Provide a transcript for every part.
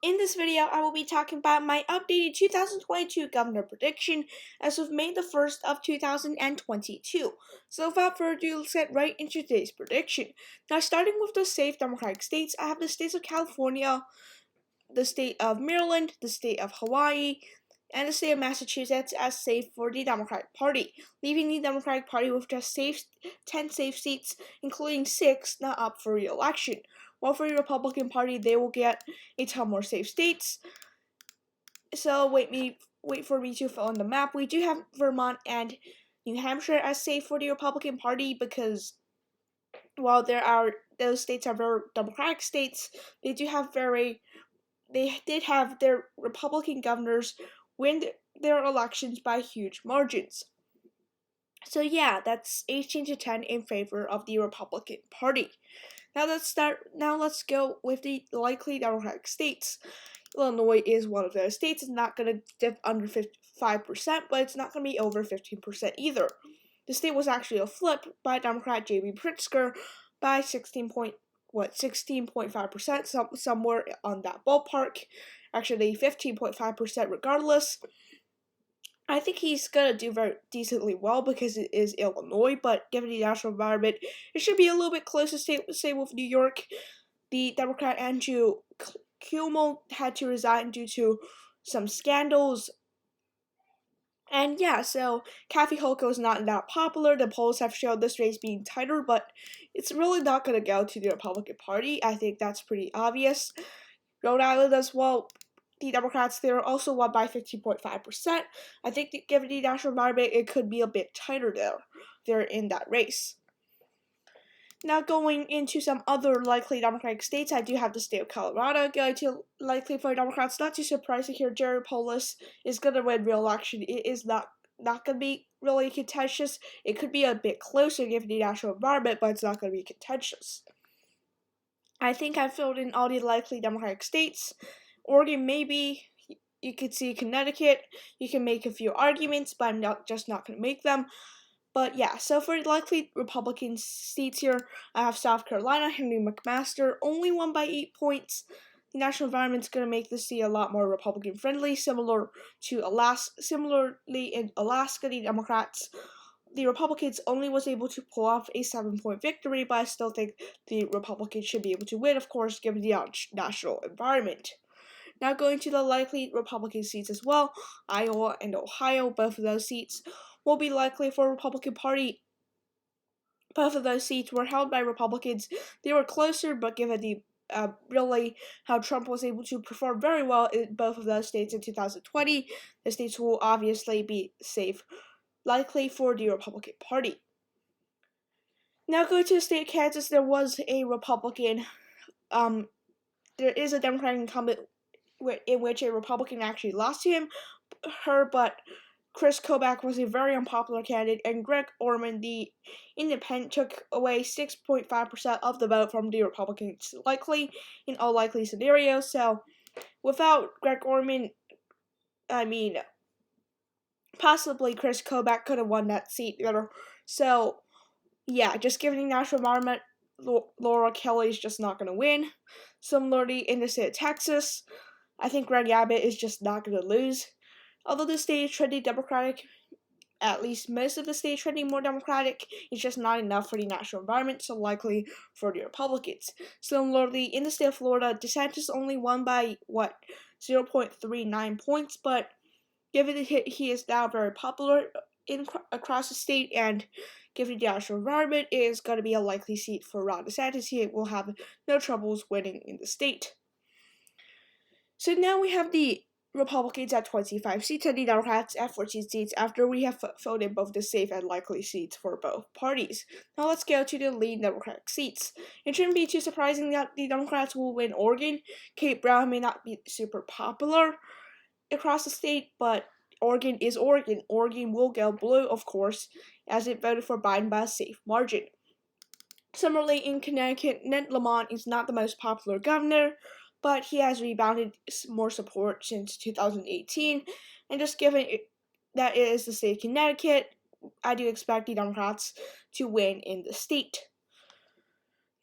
In this video, I will be talking about my updated 2022 governor prediction as of May the 1st of 2022. So without further ado, let's get right into today's prediction. Now starting with the safe Democratic states, I have the states of California, the state of Maryland, the state of Hawaii, and the state of Massachusetts as safe for the Democratic Party, leaving the Democratic Party with just 10 safe seats, including 6 not up for re-election. While for the Republican Party, they will get a ton more safe states. So wait for me to fill in the map. We do have Vermont and New Hampshire as safe for the Republican Party because while those states are very Democratic states, they did have their Republican governors win their elections by huge margins. So yeah, that's 18-10 in favor of the Republican Party. Now let's go with the likely Democratic states. Illinois is one of those states. It's not going to dip under 5%, but it's not going to be over 15% either. The state was actually a flip by Democrat J.B. Pritzker by 16.5%, somewhere on that ballpark. Actually, 15.5% regardless. I think he's gonna do very decently well because it is Illinois, but given the national environment, it should be a little bit closer. Say with New York, the Democrat Andrew Cuomo had to resign due to some scandals. And yeah, so Kathy Hochul is not that popular. The polls have shown this race being tighter, but it's really not going to go to the Republican Party. I think that's pretty obvious. Rhode Island as well. The Democrats there also won by 15.5%. I think that given the national environment, it could be a bit tighter there. They're in that race. Now going into some other likely Democratic states, I do have the state of Colorado going to likely for Democrats. Not too surprised to hear Jerry Polis is going to win re-election. It is not going to be really contentious. It could be a bit closer given the national environment, but it's not going to be contentious. I think I filled in all the likely Democratic states. Oregon, maybe. You could see Connecticut. You can make a few arguments, but I'm not going to make them. But yeah, so for likely Republican seats here, I have South Carolina, Henry McMaster, only won by 8 points. The national environment's going to make this seat a lot more Republican friendly, similarly in Alaska, the Democrats. The Republicans only was able to pull off a 7-point victory, but I still think the Republicans should be able to win, of course, given the national environment. Now going to the likely Republican seats as well, Iowa and Ohio, both of those seats will be likely for Republican Party. Both of those seats were held by Republicans. They were closer, but given the really how Trump was able to perform very well in both of those states in 2020, the states will obviously be safe, likely for the Republican Party. Now going to the state of Kansas, there was a Republican, there is a Democratic incumbent in which a Republican actually lost to her, but Chris Kobach was a very unpopular candidate, and Greg Orman, the independent, took away 6.5% of the vote from the Republicans, likely, in all likely scenarios. So, without Greg Orman, possibly Chris Kobach could have won that seat. So, yeah, just given the national environment, Laura Kelly is just not going to win. Similarly, in the state of Texas, I think Greg Abbott is just not going to lose. Although the state is trending Democratic, at least most of the state is trending more Democratic, it's just not enough for the national environment, so likely for the Republicans. Similarly, in the state of Florida, DeSantis only won by, 0.39 points, but given that he is now very popular across the state, and given the national environment, it is going to be a likely seat for Ron DeSantis. He will have no troubles winning in the state. So now we have the Republicans at 25 seats and the Democrats at 14 seats after we have filled in both the safe and likely seats for both parties. Now let's go to the lead Democratic seats. It shouldn't be too surprising that the Democrats will win Oregon. Kate Brown may not be super popular across the state, but Oregon is Oregon. Oregon will go blue, of course, as it voted for Biden by a safe margin. Similarly, in Connecticut, Ned Lamont is not the most popular governor, but he has rebounded more support since 2018, and just given that it is the state of Connecticut, I do expect the Democrats to win in the state.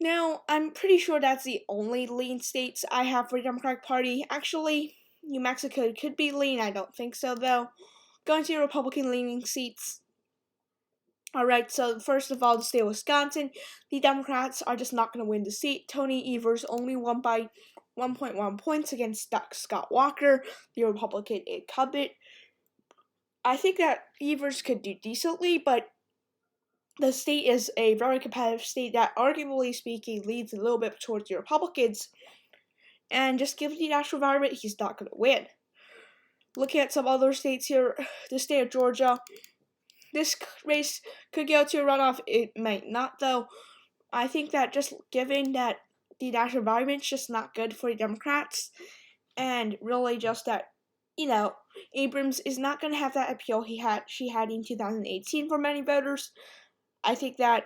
Now, I'm pretty sure that's the only lean states I have for the Democratic Party. Actually, New Mexico could be lean, I don't think so though. Going to the Republican leaning seats. Alright, so first of all, the state of Wisconsin, the Democrats are just not going to win the seat. Tony Evers only won by 1.1 points against Scott Walker, the Republican incumbent. I think that Evers could do decently, but the state is a very competitive state that, arguably speaking, leads a little bit towards the Republicans. And just given the national environment, he's not going to win. Looking at some other states here, the state of Georgia, this race could go to a runoff. It might not, though. I think that just given that the national environment's just not good for the Democrats, and really just that, Abrams is not going to have that appeal she had in 2018 for many voters. I think that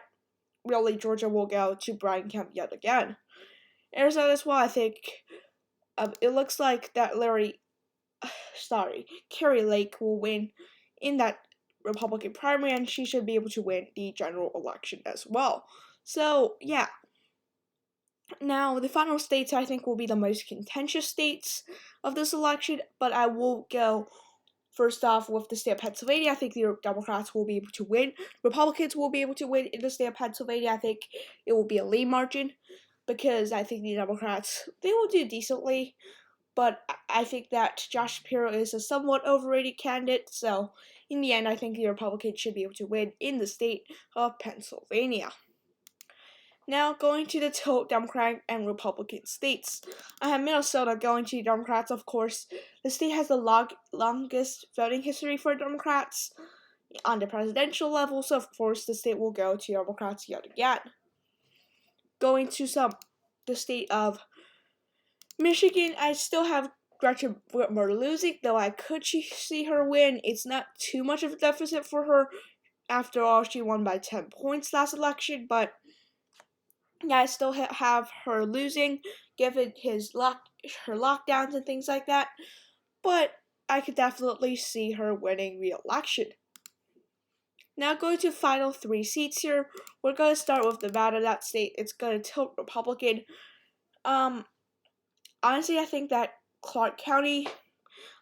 really Georgia will go to Brian Kemp yet again. Arizona as well, I think it looks like that Carrie Lake will win in that Republican primary, and she should be able to win the general election as well. So, yeah. Now, the final states I think will be the most contentious states of this election, but I will go first off with the state of Pennsylvania. I think the Democrats will be able to win. Republicans will be able to win in the state of Pennsylvania. I think it will be a lean margin because I think the Democrats, they will do decently, but I think that Josh Shapiro is a somewhat overrated candidate, so in the end, I think the Republicans should be able to win in the state of Pennsylvania. Now, going to the two Democratic and Republican states. I have Minnesota going to the Democrats, of course. The state has the longest voting history for Democrats on the presidential level, so of course the state will go to Democrats yet again. Going to the state of Michigan, I still have Gretchen Whitmer losing, though I could see her win. It's not too much of a deficit for her. After all, she won by 10 points last election, but yeah, I still have her losing, given her lockdowns and things like that. But I could definitely see her winning re-election. Now going to final 3 seats here. We're going to start with Nevada. That state, it's going to tilt Republican. Honestly, I think that Clark County,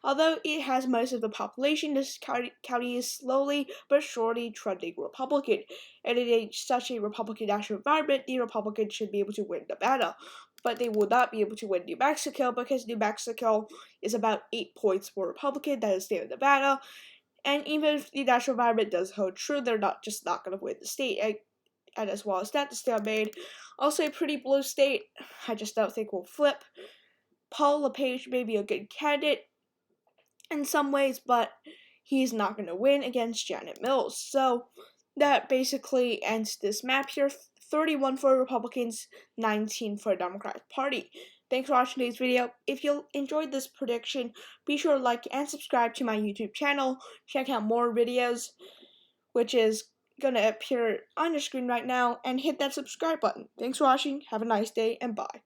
although it has most of the population, this county is slowly but surely trending Republican. And in such a Republican national environment, the Republicans should be able to win Nevada. But they will not be able to win New Mexico because New Mexico is about 8 points more Republican than the state of Nevada. And even if the national environment does hold true, they're not going to win the state. And as well as that, the state of Maine, also a pretty blue state. I just don't think will flip. Paul LePage may be a good candidate in some ways, but he's not going to win against Janet Mills. So that basically ends this map here. 31 for Republicans, 19 for the Democratic Party. Thanks for watching today's video. If you enjoyed this prediction, be sure to like and subscribe to my YouTube channel. Check out more videos, which is going to appear on your screen right now, and hit that subscribe button. Thanks for watching. Have a nice day, and bye.